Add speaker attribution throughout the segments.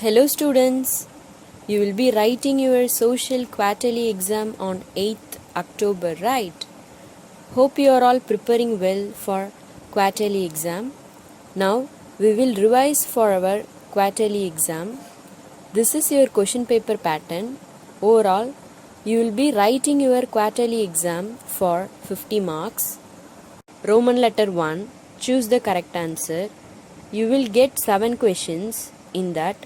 Speaker 1: Hello students, you will be writing your social quarterly exam on 8th October, right? Hope you are all preparing well for quarterly exam. Now we will revise for our quarterly exam. This is your question paper pattern. Overall, you will be writing your quarterly exam for 50 marks. Roman letter 1, choose the correct answer. You will get 7 questions in that.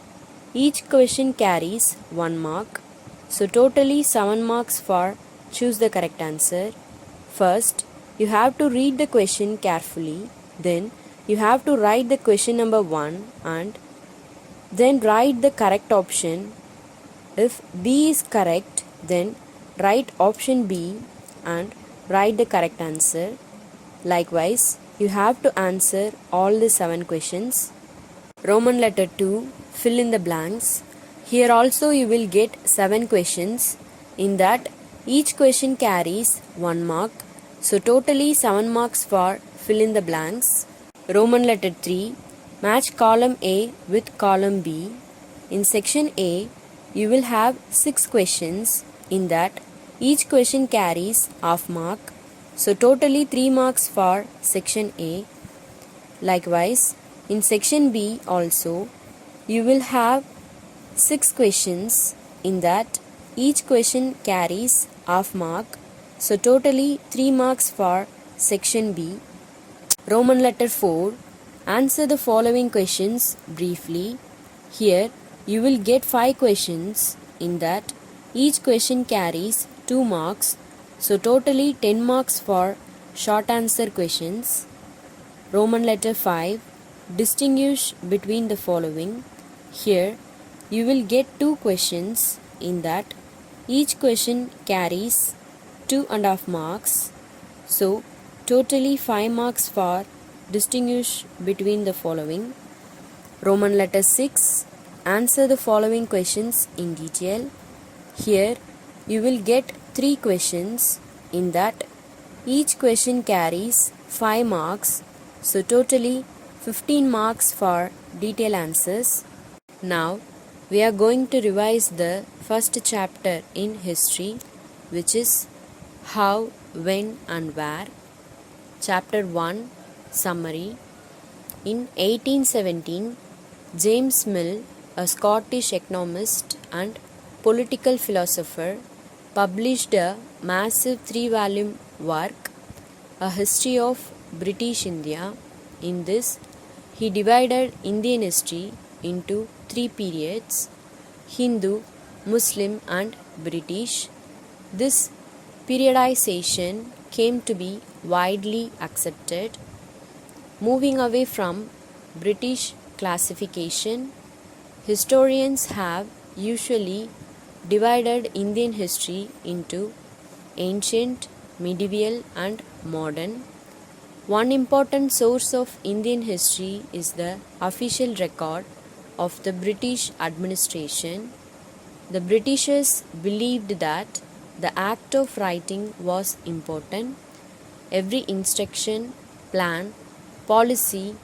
Speaker 1: Each question carries 1 mark. So totally 7 marks for choose the correct answer. First, you have to read the question carefully. Then you have to write the question number 1 and then write the correct option. If B is correct, then write option B and write the correct answer. Likewise, you have to answer all the 7 questions. Roman letter 2, fill in the blanks. Here also you will get 7 questions. In that, each question carries 1 mark. So totally 7 marks for fill in the blanks. Roman letter 3, match column A with column B. In section A, you will have 6 questions. In that, each question carries half mark. So totally 3 marks for section A. Likewise, in section B also, you will have 6 questions. In that, each question carries half mark. So totally 3 marks for section B. Roman letter 4, answer the following questions briefly. Here, you will get 5 questions. In that, each question carries 2 marks. So totally 10 marks for short answer questions. Roman letter 5, distinguish between the following. Here, you will get 2 questions. In that, each question carries 2.5 marks. So, totally 5 marks for distinguish between the following. Roman letter 6, answer the following questions in detail. Here, you will get 3 questions. In that, each question carries 5 marks. So totally 15 marks for detailed answers. Now, we are going to revise the first chapter in history, which is how, when and where. Chapter 1, summary. In 1817, James Mill, a Scottish economist and political philosopher, published a massive 3-volume work, A History of British India. In this, he divided Indian history into 3 periods: Hindu, Muslim and British. This periodization came to be widely accepted. Moving away from British classification, historians have usually divided Indian history into ancient, medieval and modern. One important source of Indian history is the official record of the British administration. The Britishers believed that the act of writing was important. Every instruction, plan, policy,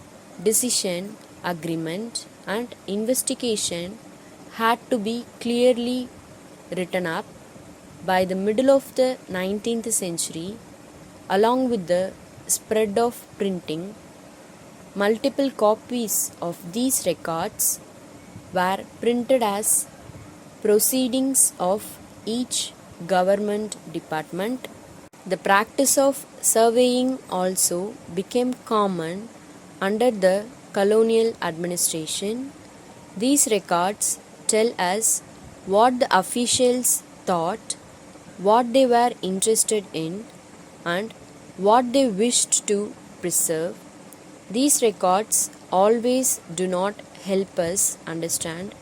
Speaker 1: decision, agreement and investigation had to be clearly written up. By the middle of the 19th century, along with the spread of printing, multiple copies of these records were printed as proceedings of each government department. The practice of surveying also became common under the colonial administration. These records tell us what the officials thought, what they were interested in, and what they wished to preserve. These records always do not help us understand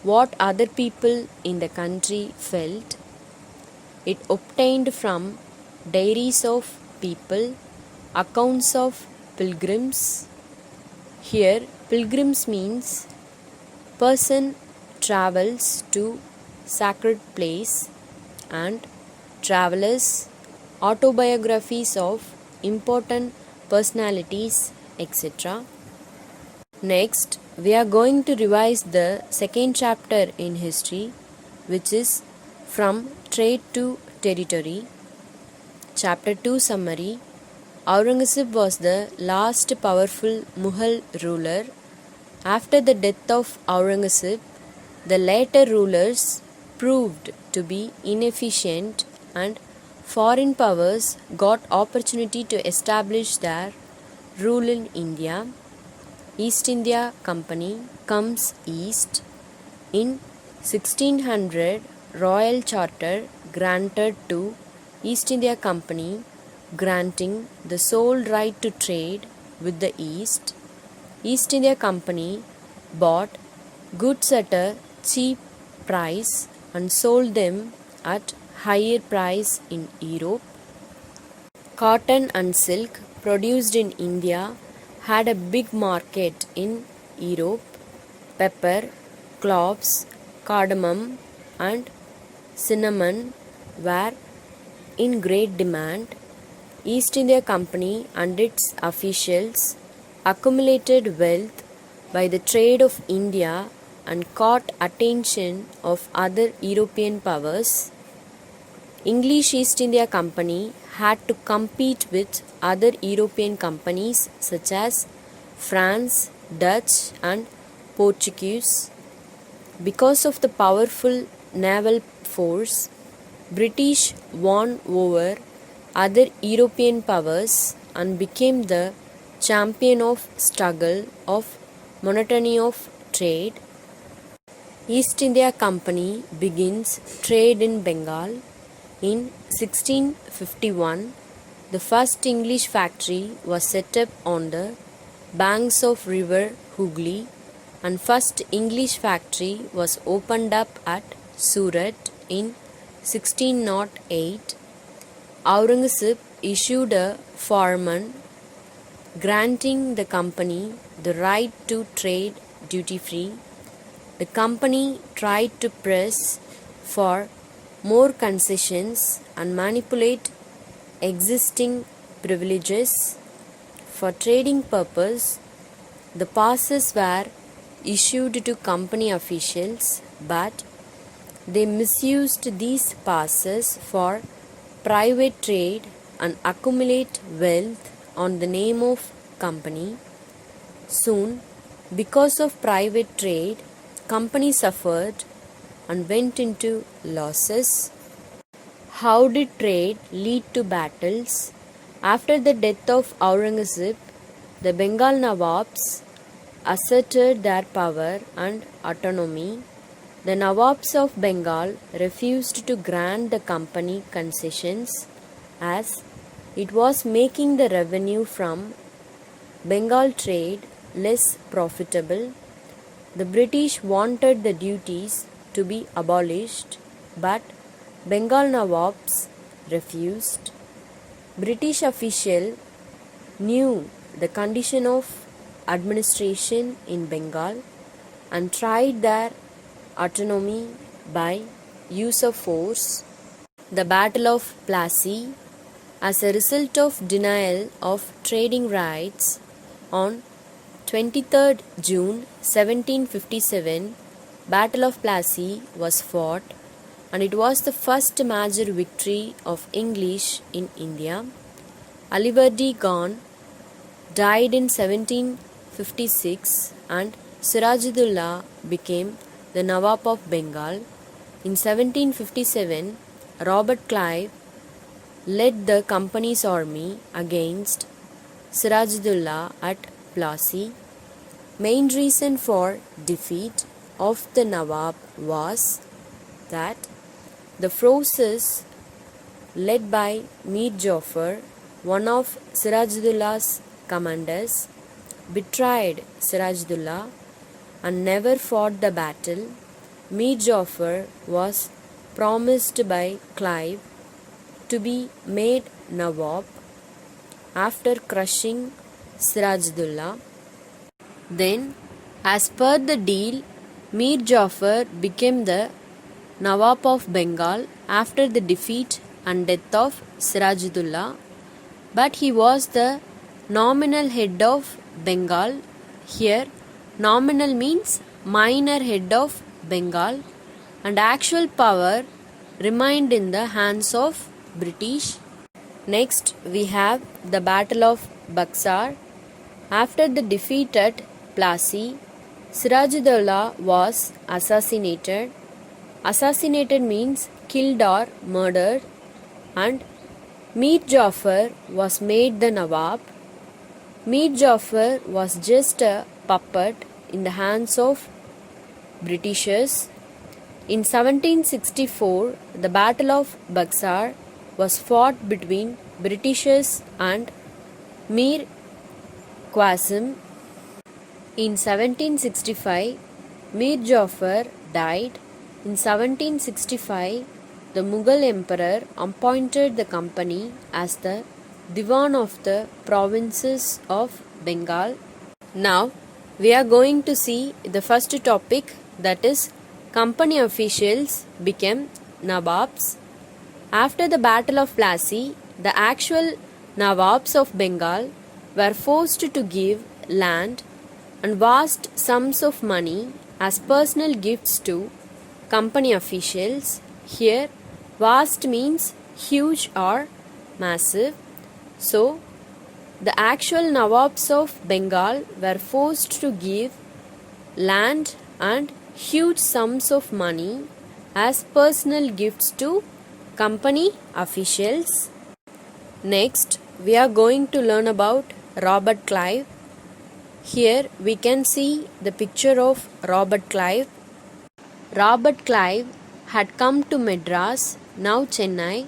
Speaker 1: what other people in the country felt. It obtained from diaries of people, accounts of pilgrims. Here, pilgrims means person travels to sacred place, and travelers, autobiographies of important personalities, etc. Next, we are going to revise the second chapter in history, which is From Trade to Territory. Chapter 2 summary. Aurangzeb was the last powerful Mughal ruler. After the death of Aurangzeb, the later rulers proved to be inefficient and foreign powers got opportunity to establish their rule in India. East India Company comes east. In 1600, Royal Charter granted to East India Company, granting the sole right to trade with the East. East India Company bought goods at a cheap price and sold them at higher price in Europe. Cotton and silk produced in India had a big market in Europe. Pepper, cloves, cardamom and cinnamon were in great demand. East India Company and its officials accumulated wealth by the trade of India and caught attention of other European powers. English East India Company had to compete with other European companies such as France, Dutch and Portuguese. Because of the powerful naval force, British won over other European powers and became the champion of struggle of monotony of trade. East India Company begins trade in Bengal. In 1651, the first English factory was set up on the banks of river Hooghly, and first English factory was opened up at Surat in 1608. Aurangzeb issued a farman granting the company the right to trade duty-free. The company tried to press for more concessions and manipulate existing privileges. For trading purpose, the passes were issued to company officials, but they misused these passes for private trade and accumulate wealth on the name of company. Soon, because of private trade, company suffered and went into losses. How did trade lead to battles? After the death of Aurangzeb, the Bengal Nawabs asserted their power and autonomy. The Nawabs of Bengal refused to grant the company concessions as it was making the revenue from Bengal trade less profitable. The British wanted the duties to be abolished, but Bengal Nawabs refused. British officials knew the condition of administration in Bengal and tried their autonomy by use of force. The Battle of Plassey. As a result of denial of trading rights, on 23rd June 1757, Battle of Plassey was fought, and it was the first major victory of English in India. Alivardi Khan died in 1756 and Sirajudullah became the Nawab of Bengal. In 1757, Robert Clive led the company's army against Sirajudullah at Plassey. Main reason for defeat of the Nawab was that the forces led by Mir Jafar, one of Sirajuddaullah's commanders, betrayed Sirajudullah and never fought the battle. Mir Jafar was promised by Clive to be made Nawab after crushing Sirajudullah. Then, as per the deal, Mir Jafar became the Nawab of Bengal after the defeat and death of Sirajudullah, but he was the nominal head of Bengal. Here, Nominal means minor head of Bengal, and actual power remained in the hands of British. Next, we have the Battle of Buxar. After the defeat at Plassey, Sirajuddaula was assassinated. Assassinated means killed or murdered, and Mir Jafar was made the Nawab. Mir Jafar was just a puppet in the hands of Britishers. In 1764, the Battle of Buxar was fought between Britishers and Mir Qasim. In 1765, Mir Jafar died. In 1765, the Mughal emperor appointed the company as the Diwan of the provinces of Bengal. Now, we are going to see the first topic, that is, company officials became Nawabs. After the Battle of Plassey, the actual Nawabs of Bengal were forced to give land and vast sums of money as personal gifts to company officials. Here, vast means huge or massive. So, the actual Nawabs of Bengal were forced to give land and huge sums of money as personal gifts to company officials. Next, we are going to learn about Robert Clive. Here we can see the picture of Robert Clive. Robert Clive had come to Madras, now Chennai,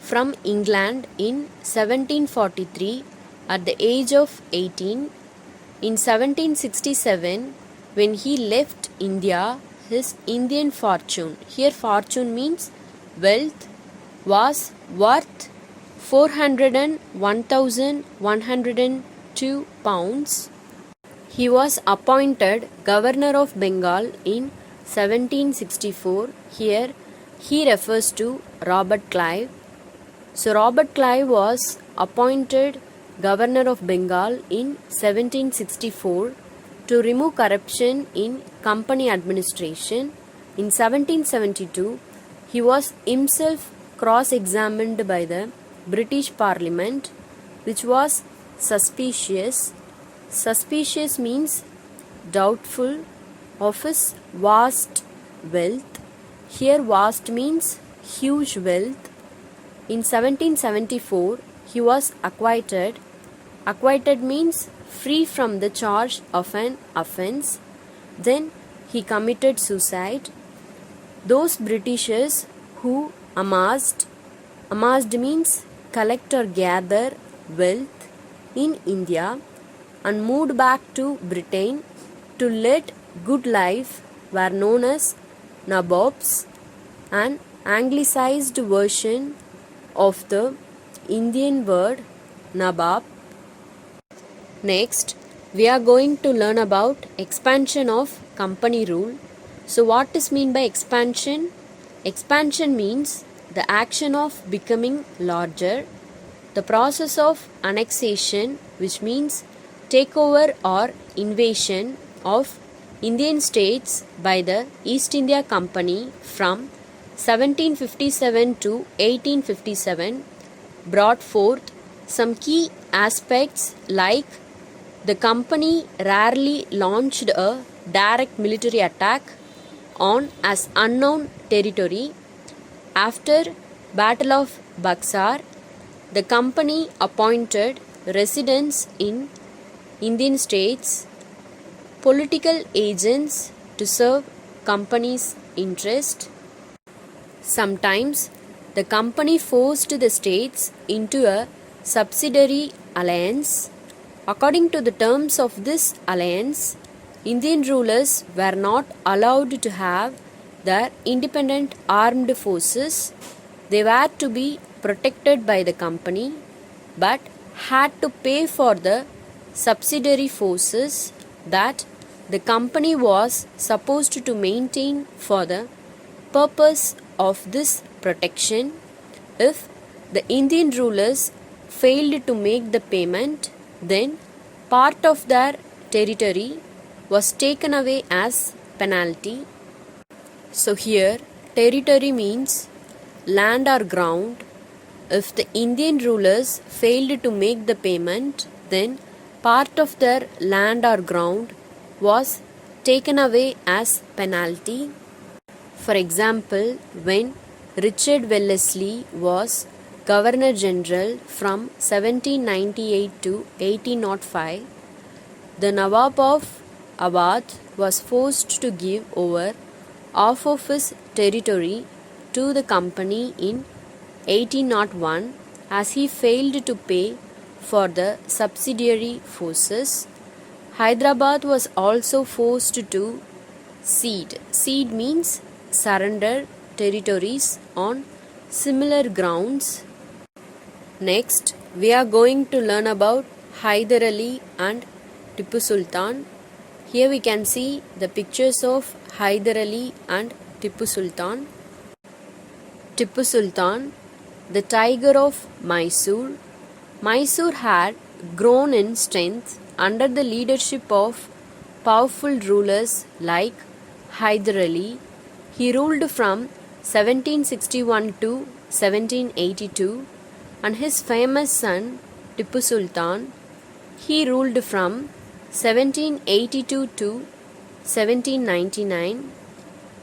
Speaker 1: from England in 1743 at the age of 18. In 1767, when he left India, his Indian fortune, here fortune means wealth, was worth 401,102 pounds. He was appointed Governor of Bengal in 1764. Here he refers to Robert Clive. So Robert Clive was appointed Governor of Bengal in 1764 to remove corruption in company administration. In 1772, he was himself cross-examined by the British Parliament, which was suspicious. Suspicious means doubtful of his vast wealth. Here vast means huge wealth. In 1774, he was acquitted. Acquitted means free from the charge of an offence. Then he committed suicide. Those Britishers who amassed means collect or gather wealth in India and moved back to Britain to lead good life were known as Nabobs, an anglicized version of the Indian word Nabab. Next, we are going to learn about expansion of company rule. So what is mean by expansion? Expansion means the action of becoming larger, the process of annexation, which means takeover or invasion of Indian states by the East India Company from 1757 to 1857, brought forth some key aspects like the company rarely launched a direct military attack on as unknown territory. After Battle of Buxar, the company appointed residents in Indian states, political agents to serve company's interest. Sometimes the company forced the states into a subsidiary alliance. According to the terms of this alliance, Indian rulers were not allowed to have their independent armed forces. They were to be protected by the company but had to pay for the subsidiary forces that the company was supposed to maintain for the purpose of this protection. If the Indian rulers failed to make the payment, then part of their territory was taken away as penalty. So here territory means land or ground. If the Indian rulers failed to make the payment, then part of their land or ground was taken away as penalty. For example, when Richard Wellesley was Governor General from 1798 to 1805, the Nawab of Awadh was forced to give over half of his territory to the company in 1801 as he failed to pay for the subsidiary forces. Hyderabad was also forced to cede. Cede means surrender territories on similar grounds. Next, we are going to learn about Hyder Ali and Tipu Sultan. Here we can see the pictures of Hyder Ali and Tipu Sultan. Tipu Sultan, the tiger of Mysore. Mysore had grown in strength under the leadership of powerful rulers like Hyder Ali. He ruled from 1761 to 1782, and his famous son Tipu Sultan, he ruled from 1782 to 1799.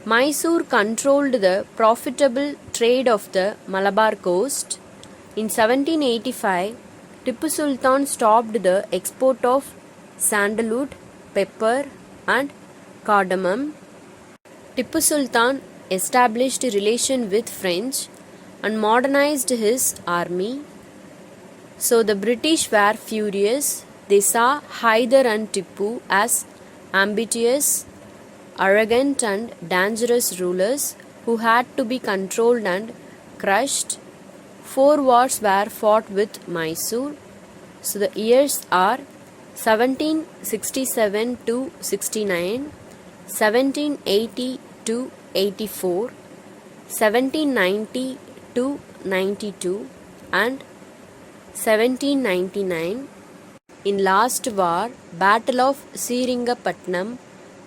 Speaker 1: Mysore controlled the profitable trade of the Malabar coast. In 1785, Tipu Sultan stopped the export of sandalwood, pepper, and cardamom. Tipu Sultan established a relation with French and modernized his army. So the British were furious. They saw Hyder and Tipu as ambitious, arrogant and dangerous rulers who had to be controlled and crushed. 4 wars were fought with Mysore. So the years are 1767 to 69, 1780 to 84, 1790 to 92 and 1799. In last war, Battle of Seringapatnam,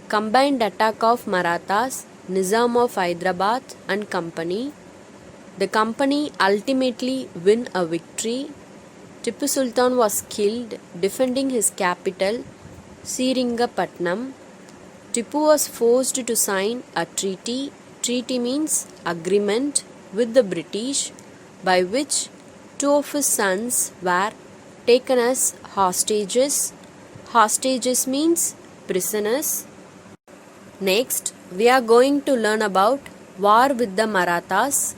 Speaker 1: combined attack of Marathas, Nizam of Hyderabad and company. The company ultimately win a victory. Tipu Sultan was killed defending his capital, Seringapatnam. Tipu was forced to sign a treaty. Treaty means agreement with the British, by which 2 of his sons were taken as hostages. Hostages means prisoners. Next, we are going to learn about war with the Marathas.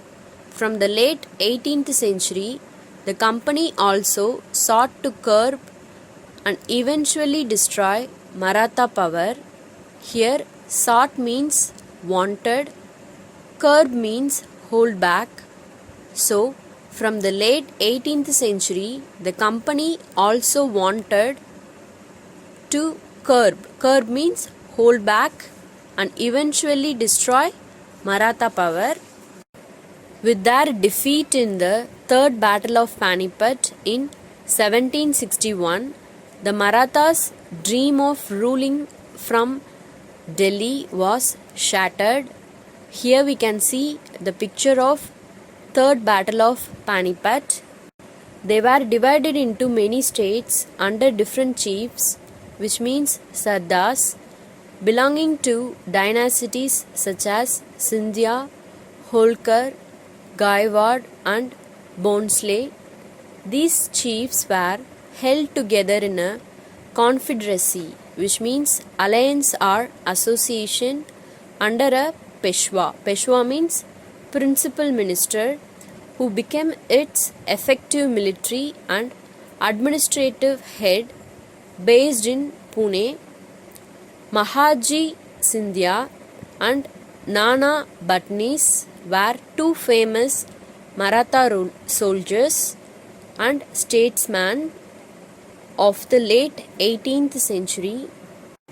Speaker 1: From the late 18th century, the company also sought to curb and eventually destroy Maratha power. Here, sought means wanted, curb means hold back. So, from the late 18th century, the company also wanted to curb. Curb means hold back and eventually destroy Maratha power. With their defeat in the Third Battle of Panipat in 1761, the Marathas' dream of ruling from Delhi was shattered. Here we can see the picture of Third Battle of Panipat. They were divided into many states under different chiefs, which means Sardars, belonging to dynasties such as Scindia, Holkar, Gaikwad and Bhonsle. These chiefs were held together in a confederacy, which means alliance or association, under a Peshwa. Peshwa means principal minister, who became its effective military and administrative head based in Pune. Mahaji Scindia and Nana Bhatnis were 2 famous Maratha soldiers and statesmen of the late 18th century.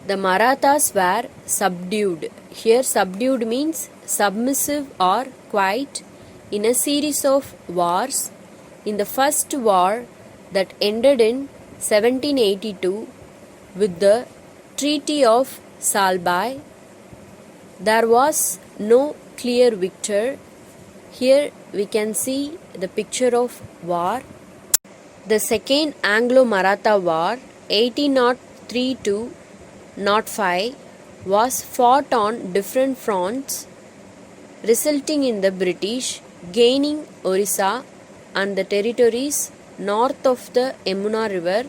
Speaker 1: The Marathas were subdued. Here subdued means submissive or quiet in a series of wars. In the first war that ended in 1782 with the Treaty of Salbai. There was no clear victor. Here we can see the picture of war. The Second Anglo-Maratha War 1803 to 05 was fought on different fronts, resulting in the British gaining Orissa and the territories north of the Yamuna River,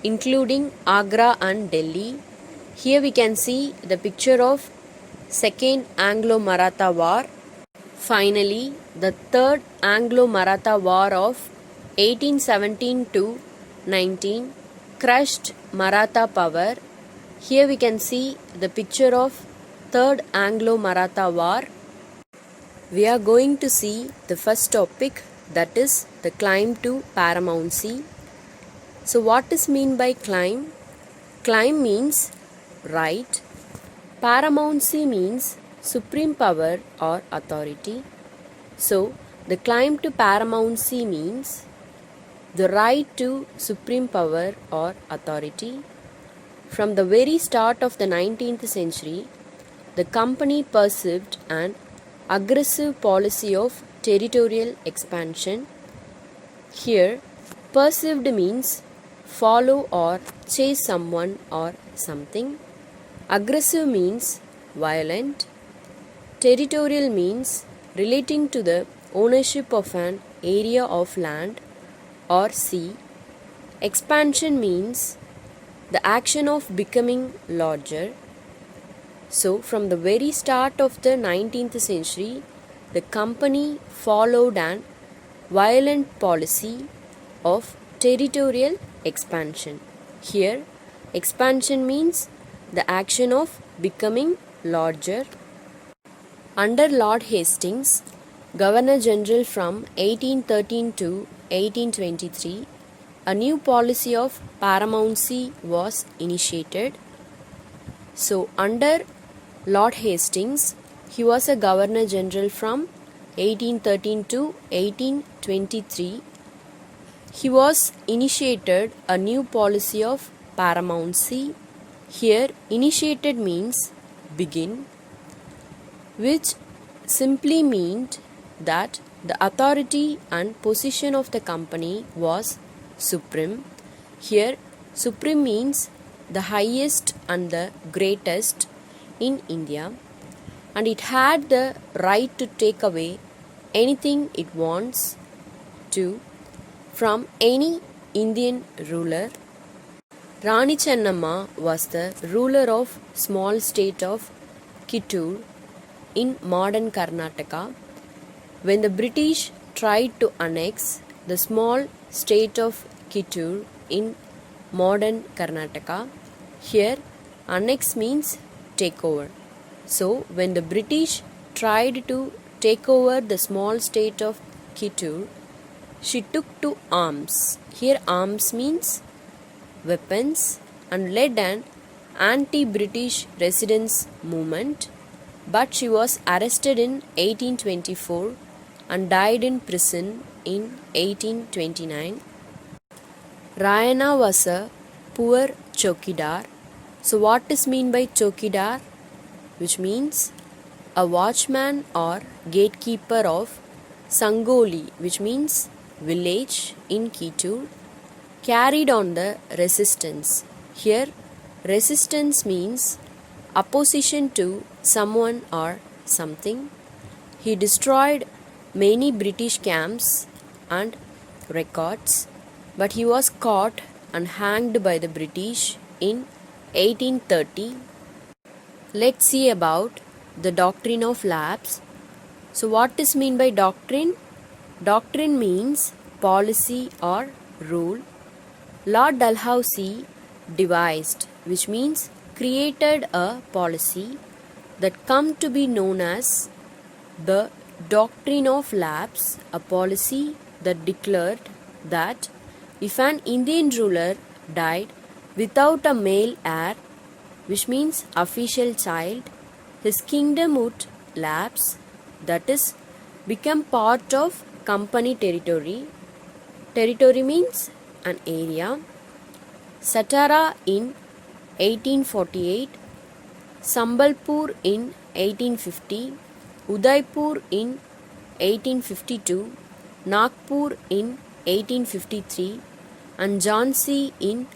Speaker 1: including Agra and Delhi. Here we can see the picture of Second Anglo-Maratha War. Finally, the Third Anglo-Maratha War of 1817 to 19 crushed Maratha power. Here we can see the picture of Third Anglo-Maratha War. We are going to see the first topic, that is the claim to paramountcy. So what is mean by claim? Claim means right. Paramountcy means supreme power or authority. So the claim to paramountcy means the right to supreme power or authority. From the very start of the 19th century, the company pursued an aggressive policy of territorial expansion. Here, pursued means follow or chase someone or something. Aggressive means violent. Territorial means relating to the ownership of an area of land or sea. Expansion means the action of becoming larger. So, from the very start of the 19th century, the company followed an violent policy of territorial expansion. Here, expansion means the action of becoming larger. Under Lord Hastings, Governor General from 1813 to 1823, a new policy of paramountcy was initiated. So, under Lord Hastings, he was a Governor General from 1813 to 1823. He was initiated a new policy of paramountcy. Here, initiated means begin, which simply meant that the authority and position of the company was supreme. Here, supreme means the highest and the greatest in India, and it had the right to take away anything it wants to from any Indian ruler. Rani Chennamma was the ruler of small state of Kittur in modern Karnataka. When the British tried to annex the small state of Kittur in modern Karnataka, here annex means take over. So when the British tried to take over the small state of Kittur, she took to arms. Here arms means weapons, and led an anti-British resistance movement, but she was arrested in 1824 and died in prison in 1829. Rayana was a poor chokidar. So what is mean by chokidar? Which means a watchman or gatekeeper of Sangoli, which means village in Kittur, carried on the resistance. Here resistance means opposition to someone or something. He destroyed many British camps and records, but he was caught and hanged by the British in 1830. Let's see about the doctrine of lapse. So what is mean by doctrine? Doctrine means policy or rule. Lord Dalhousie devised, which means created a policy that come to be known as the doctrine of lapse, a policy that declared that if an Indian ruler died without a male heir, which means official child, his kingdom would lapse, that is, become part of company territory. Territory means an area. Satara in 1848, Sambalpur in 1850, Udaipur in 1852, Nagpur in 1853, and Jhansi in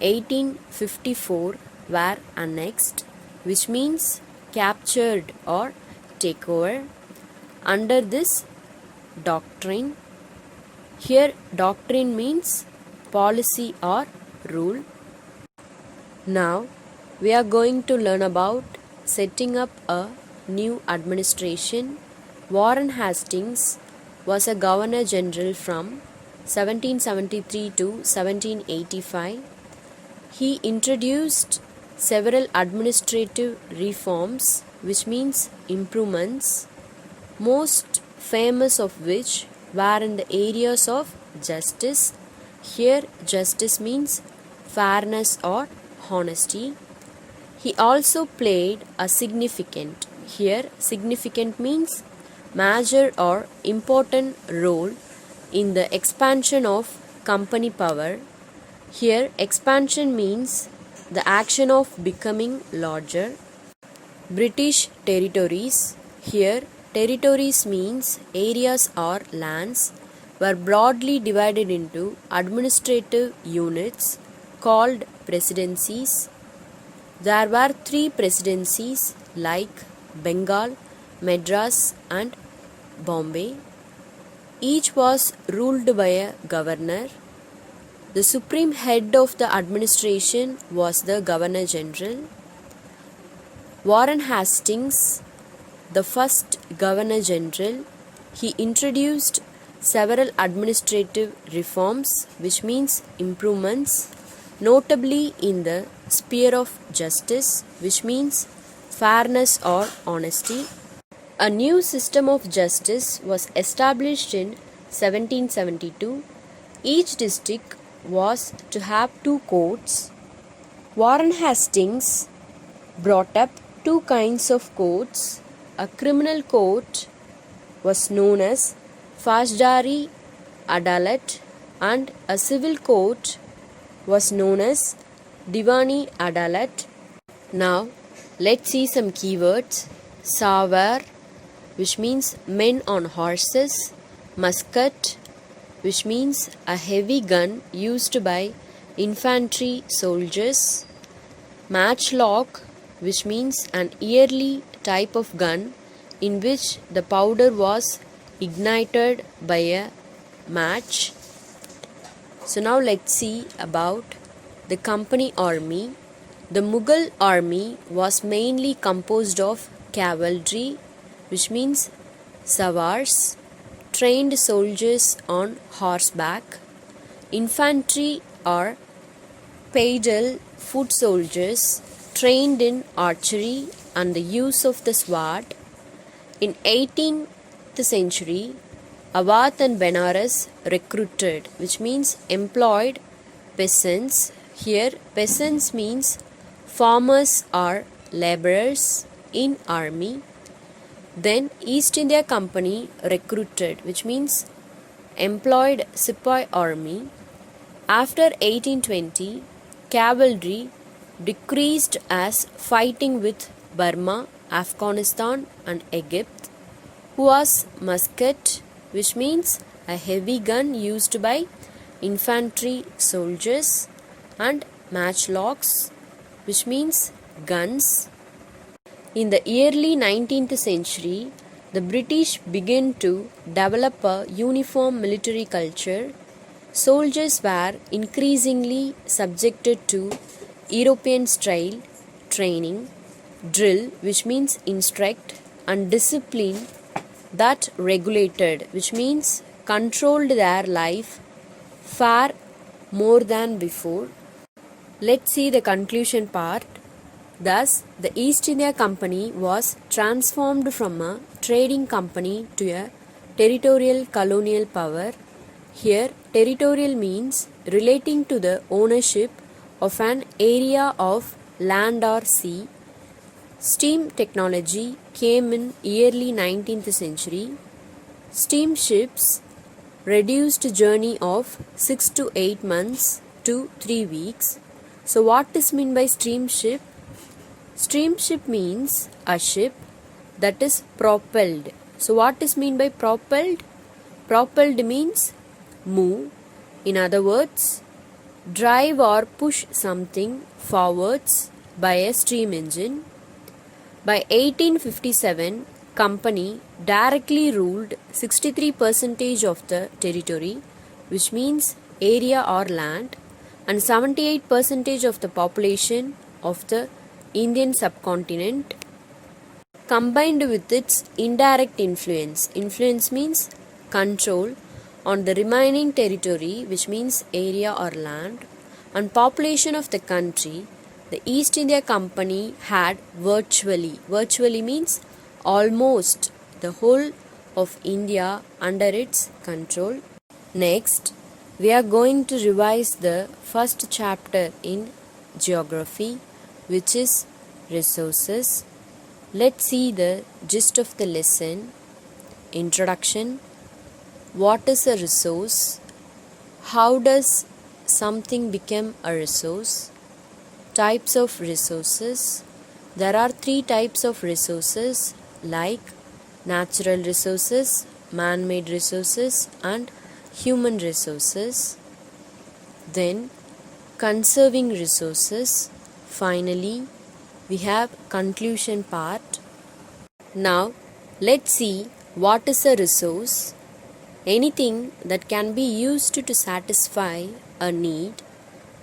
Speaker 1: 1854 were annexed, which means captured or takeover. Under this doctrine, here doctrine means policy or rule. Now we are going to learn about setting up a new administration. Warren Hastings was a Governor General from 1773 to 1785. He introduced several administrative reforms, which means improvements, most famous of which were in the areas of justice. Here justice means fairness or honesty. He also played a significant, here significant means major or important role in the expansion of company power. Here expansion means the action of becoming larger. British territories, here territories means areas or lands, were broadly divided into administrative units called presidencies. There were 3 presidencies like Bengal, Madras and Bombay. Each was ruled by a governor. The supreme head of the administration was the Governor General. Warren Hastings, the first Governor General, he introduced several administrative reforms, which means improvements, notably in the sphere of justice, which means fairness or honesty. A new system of justice was established in 1772. Each district was to have 2 courts. Warren Hastings brought up 2 kinds of courts. A criminal court was known as Fajdari Adalat and a civil court was known as Diwani Adalat. Now let's see some keywords. Savar, which means men on horses. Musket, which means a heavy gun used by infantry soldiers. Matchlock, which means an yearly type of gun in which the powder was ignited by a match. So now let's see about the company army. The Mughal army was mainly composed of cavalry, which means savars, trained soldiers on horseback, infantry or paidal foot soldiers trained in archery and the use of the sword. In 18th century, Awadh and Benares recruited, which means employed peasants. Here peasants means farmers or laborers in army. Then East India Company recruited, which means employed sepoy army. After 1820, cavalry decreased as fighting with Burma, Afghanistan and Egypt, who was musket, which means a heavy gun used by infantry soldiers, and matchlocks, which means guns. In the early 19th century, the British began to develop a uniform military culture. Soldiers were increasingly subjected to European style training, drill, which means instruct, and discipline that regulated, which means controlled their life far more than before. Let's see the conclusion part. Thus, the East India Company was transformed from a trading company to a territorial colonial power. Here, territorial means relating to the ownership of an area of land or sea. Steam technology came in early 19th century. Steamships reduced journey of 6 to 8 months to 3 weeks. So what is meant by streamship? Streamship means a ship that is propelled. So what is meant by propelled? Propelled means move. In other words, drive or push something forwards by a steam engine. By 1857, company directly ruled 63% of the territory, which means area or land, and 78% of the population of the Indian subcontinent, combined with its indirect influence. Influence means control on the remaining territory, which means area or land, and population of the country. The East India Company had virtually means almost the whole of India under its control. Next, we are going to revise the first chapter in geography, which is resources. Let's see the gist of the lesson. Introduction. What is a resource? How does something become a resource? Types of resources. There are 3 types of resources, like natural resources, man-made resources, and human resources. Then conserving resources. Finally, we have conclusion part. Now let's see what is a resource. Anything that can be used to satisfy a need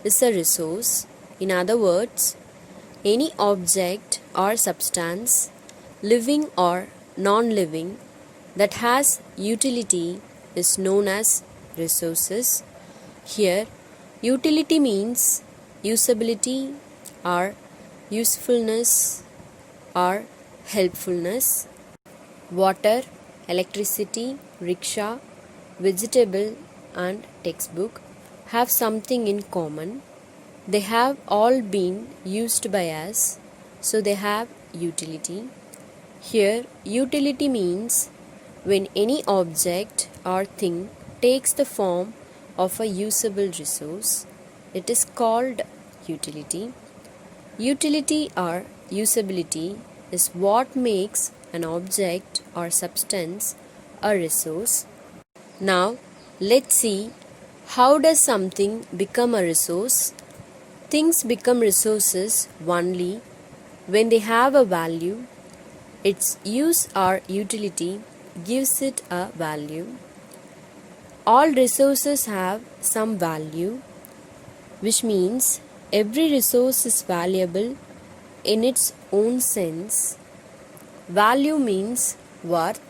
Speaker 1: is a resource. In other words, any object or substance, living or non-living, that has utility is known as resources. Here, utility means usability or usefulness or helpfulness. Water, electricity, rickshaw, vegetable, and textbook have something in common. They have all been used by us, so they have utility. Here, utility means when any object or thing takes the form of a usable resource, it is called utility. Utility or usability is what makes an object or substance a resource. Now, let's see how does something become a resource. Things become resources only when they have a value. Its use or utility gives it a value. All resources have some value, which means every resource is valuable in its own sense. Value means worth.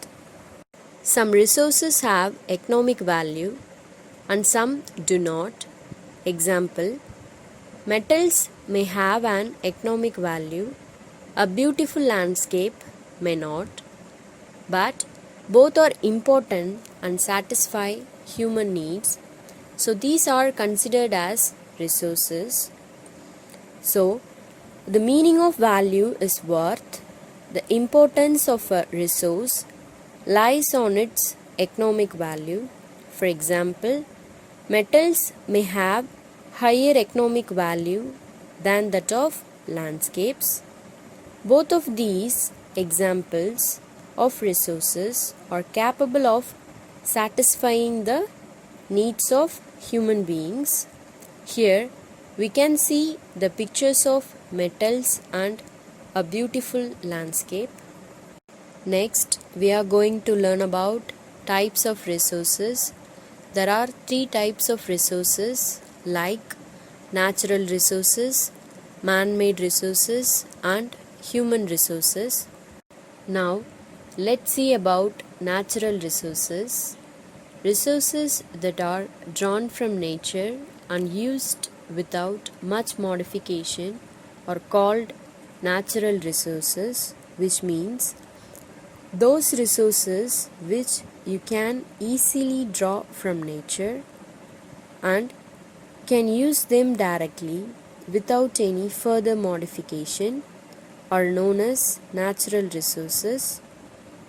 Speaker 1: Some resources have economic value and some do not. Example, metals may have an economic value, a beautiful landscape may not, but both are important and satisfy human needs, so these are considered as resources. So, the meaning of value is worth. The importance of a resource lies on its economic value. For example, metals may have higher economic value than that of landscapes. Both of these examples of resources are capable of satisfying the needs of human beings. Here we can see the pictures of metals and a beautiful landscape. Next, we are going to learn about types of resources. There are 3 types of resources, like natural resources, man-made resources, and human resources. Now, let's see about natural resources. Resources that are drawn from nature and used without much modification are called natural resources, which means those resources which you can easily draw from nature and can use them directly without any further modification are known as natural resources.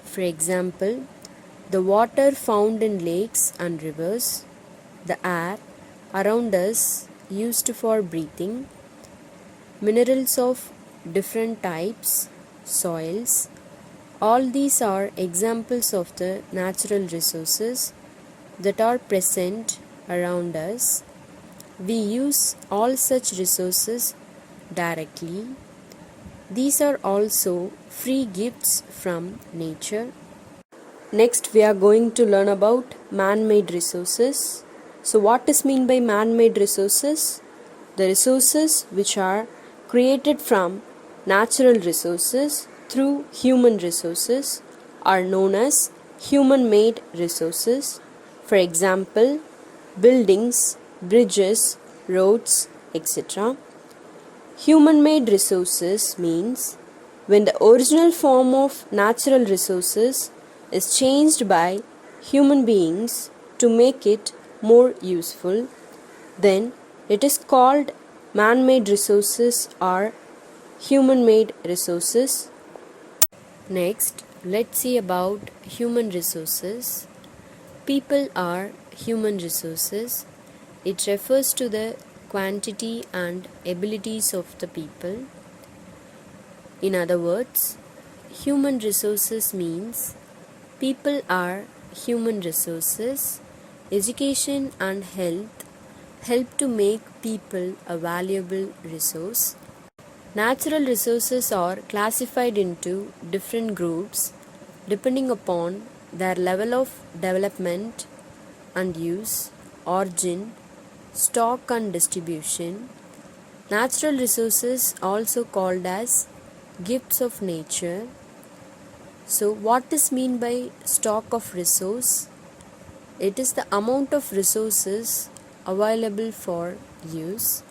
Speaker 1: For example, the water found in lakes and rivers, the air around us used for breathing, minerals of different types, soils. All these are examples of the natural resources that are present around us. We use all such resources directly. These are also free gifts from nature. Next, we are going to learn about man-made resources. So, what is meant by man-made resources? The resources which are created from natural resources through human resources are known as human-made resources. For example, buildings, bridges, roads, etc. Human-made resources means when the original form of natural resources is changed by human beings to make it more useful, then it is called man-made resources or human-made resources. Next, let's see about human resources. People are human resources. It refers to the quantity and abilities of the people. In other words, human resources means people are human resources. Education and health help to make people a valuable resource. Natural resources are classified into different groups depending upon their level of development and use, origin, stock and distribution. Natural resources also called as gifts of nature. So what is mean by stock of resource? It is the amount of resources available for use.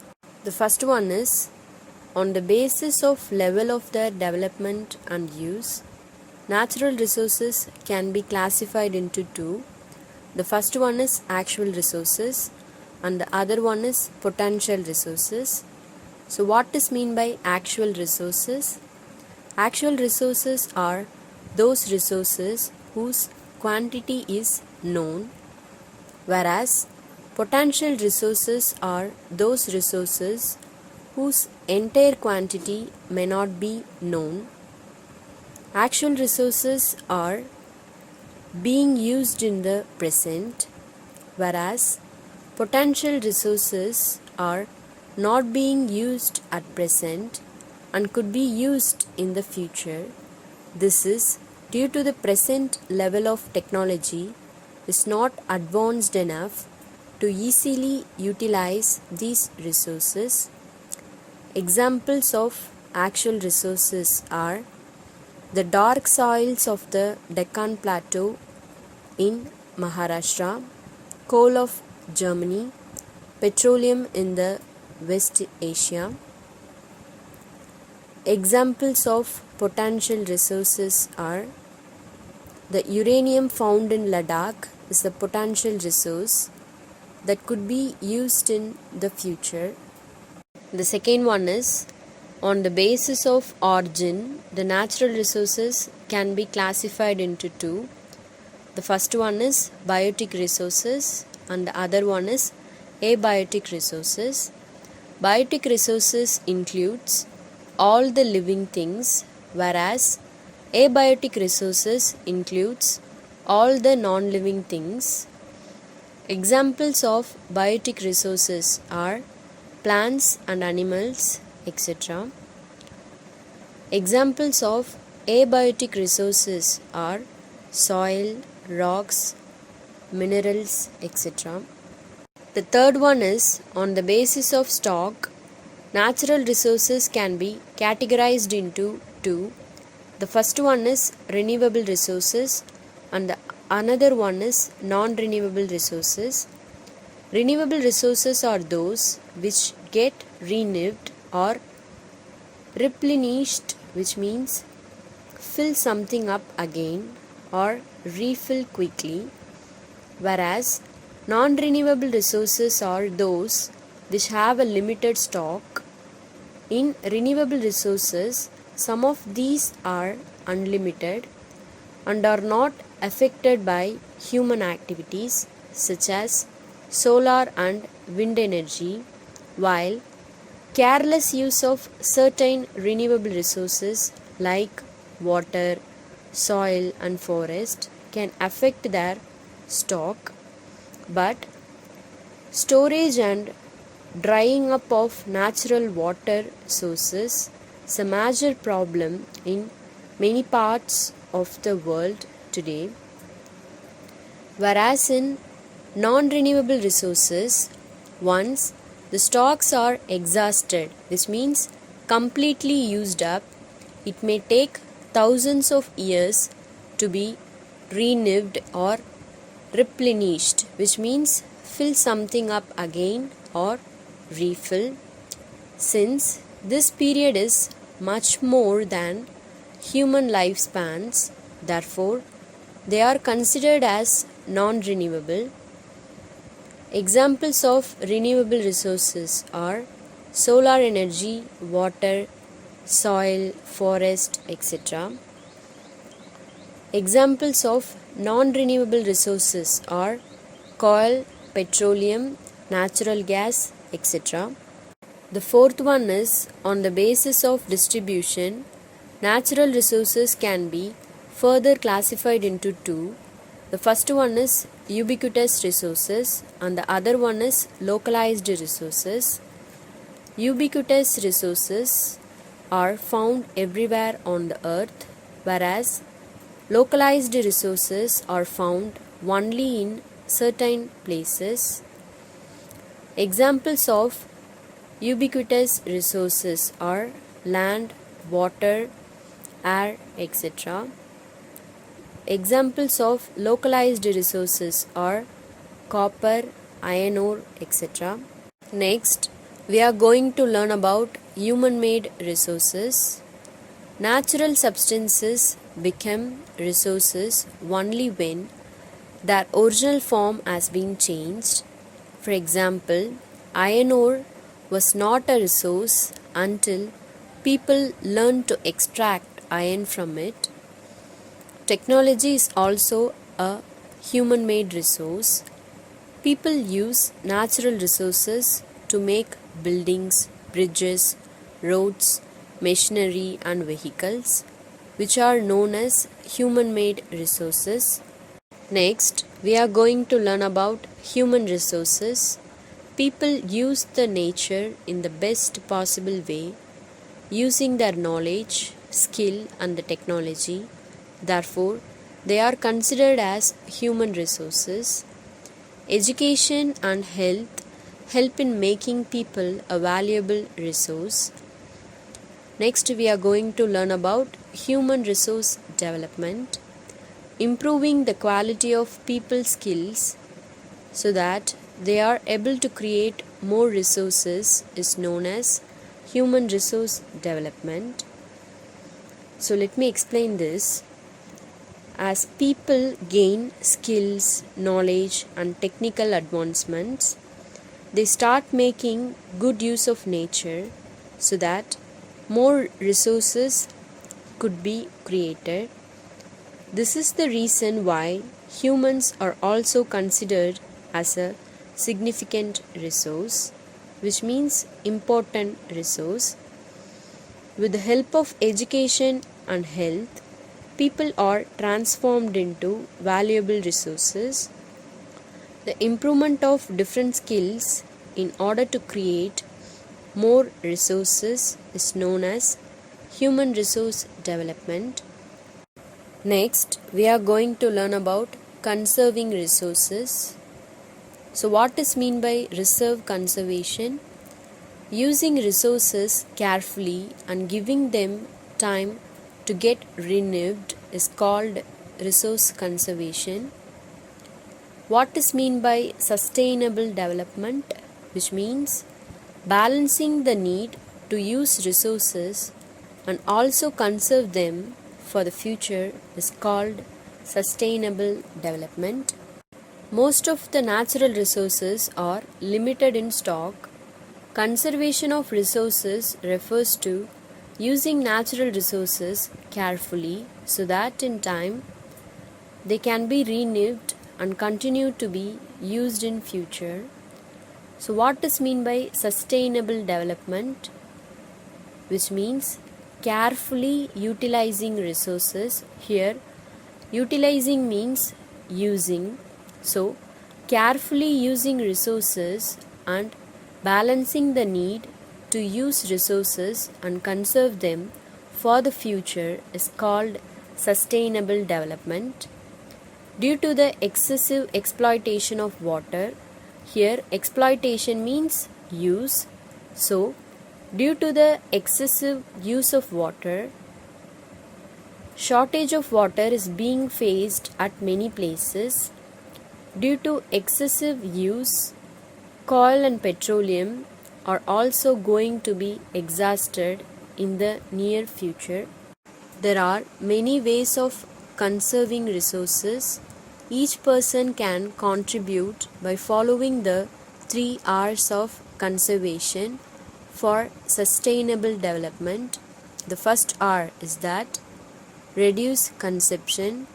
Speaker 1: The first one is on the basis of level of their development and use. Natural resources can be classified into two. The first one is actual resources and the other one is potential resources. So what is mean by actual resources? Actual resources are those resources whose quantity is known, whereas potential resources are those resources whose entire quantity may not be known. Actual resources are being used in the present, whereas potential resources are not being used at present and could be used in the future. This is due to the present level of technology is not advanced enough to easily utilize these resources. Examples of actual resources are the dark soils of the Deccan Plateau in Maharashtra, coal of Germany, petroleum in the West Asia. Examples of potential resources are the uranium found in Ladakh is a potential resource that could be used in the future. The second one is on the basis of origin, the natural resources can be classified into two. The first one is biotic resources and the other one is abiotic resources. Biotic resources includes all the living things, whereas abiotic resources includes all the non-living things. Examples of biotic resources are plants and animals, etc. Examples of abiotic resources are soil, rocks, minerals, etc. The third one is on the basis of stock. Natural resources can be categorized into two. The first one is renewable resources and the another one is non-renewable resources. Renewable resources are those which get renewed or replenished, which means fill something up again or refill quickly, whereas non-renewable resources are those which have a limited stock. In renewable resources, some of these are unlimited and are not affected by human activities such as solar and wind energy, while Careless use of certain renewable resources like water, soil, and forest can affect their stock, but storage and drying up of natural water sources is a major problem in many parts of the world today. Whereas in non-renewable resources, once the stocks are exhausted, this means completely used up, it may take thousands of years to be renewed or replenished, which means fill something up again or refill. Since this period is much more than human lifespans, therefore they are considered as non-renewable. Examples of renewable resources are solar energy, water, soil, forest, etc. Examples of non-renewable resources are coal, petroleum, natural gas, etc. The fourth one is on the basis of distribution, natural resources can be further classified into two. The first one is ubiquitous resources and the other one is localized resources. Ubiquitous resources are found everywhere on the earth, whereas localized resources are found only in certain places. Examples of ubiquitous resources are land, water, air, etc. Examples of localized resources are copper, iron ore, etc. Next, we are going to learn about human-made resources. Natural substances become resources only when their original form has been changed. For example, iron ore was not a resource until people learned to extract iron from it. Technology is also a human-made resource. People use natural resources to make buildings, bridges, roads, machinery and vehicles, which are known as human-made resources. Next, we are going to learn about human resources. People use the nature in the best possible way, using their knowledge, skill and the technology. Therefore, they are considered as human resources. Education and health help in making people a valuable resource. Next, we are going to learn about human resource development. Improving the quality of people's skills so that they are able to create more resources is known as human resource development. So let me explain this. As people gain skills, knowledge and technical advancements, they start making good use of nature so that more resources could be created. This is the reason why humans are also considered as a significant resource, which means important resource. With the help of education and health, people are transformed into valuable resources. The improvement of different skills in order to create more resources is known as human resource development. Next, we are going to learn about conserving resources. So what is meant by reserve conservation? Using resources carefully and giving them time to get renewed is called resource conservation. What is meant by sustainable development? Which means balancing the need to use resources and also conserve them for the future is called sustainable development. Most of the natural resources are limited in stock. Conservation of resources refers to using natural resources carefully so that in time they can be renewed and continue to be used in future. So what is mean by sustainable development? Which means carefully utilizing resources. Here utilizing means using. So carefully using resources and balancing the need to use resources and conserve them for the future is called sustainable development. Due to the excessive exploitation of water, here exploitation means use. So due to the excessive use of water, shortage of water is being faced at many places. Due to excessive use, coal and petroleum are also going to be exhausted in the near future. There are many ways of conserving resources. Each person can contribute by following the 3 R's of conservation for sustainable development. The first R is that reduce consumption.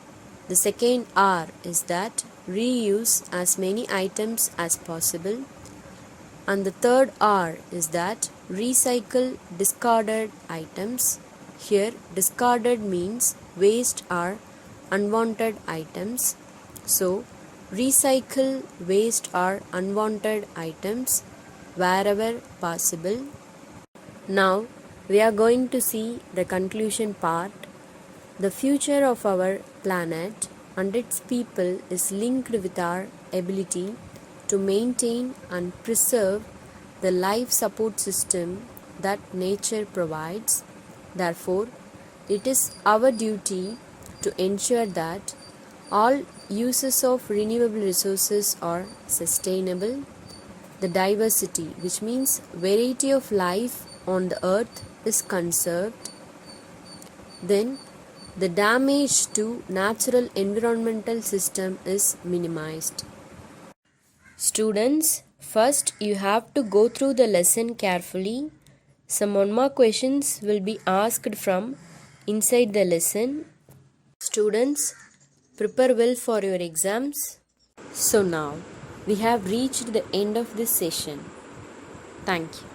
Speaker 1: The second R is that reuse as many items as possible. And the third R is that recycle discarded items. Here discarded means waste or unwanted items. So recycle waste or unwanted items wherever possible. Now we are going to see the conclusion part. The future of our planet and its people is linked with our ability to maintain and preserve the life support system that nature provides. Therefore, it is our duty to ensure that all uses of renewable resources are sustainable. The diversity, which means variety of life on the earth, is conserved. Then the damage to natural environmental system is minimized. Students, first you have to go through the lesson carefully. Some 1 mark questions will be asked from inside the lesson. Students, prepare well for your exams. So now we have reached the end of this session. Thank you.